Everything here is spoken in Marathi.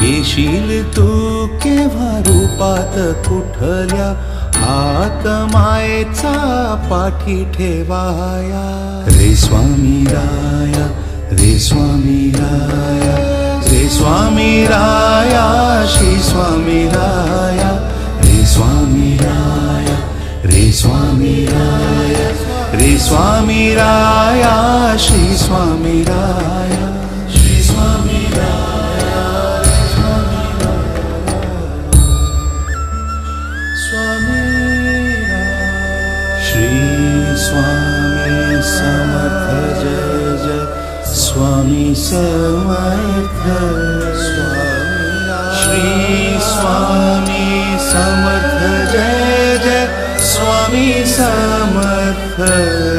येशील तू केव्हा रूपात कुठल्या, हात मायेचा पाठी ठेवाया. रे स्वामी राया, रे स्वामी राया, रे स्वामी राया, श्री स्वामी राया. रे स्वामी राया, रे स्वामी राया, रे स्वामी राया, श्री स्वामी राया. श्री स्वामी राया, रे स्वामी राया, स्वामी राया. श्री स्वामी समर्थ जय जय, स्वामी समर्थ. श्री स्वामी समर्थ जय जय, स्वामी समर्थ.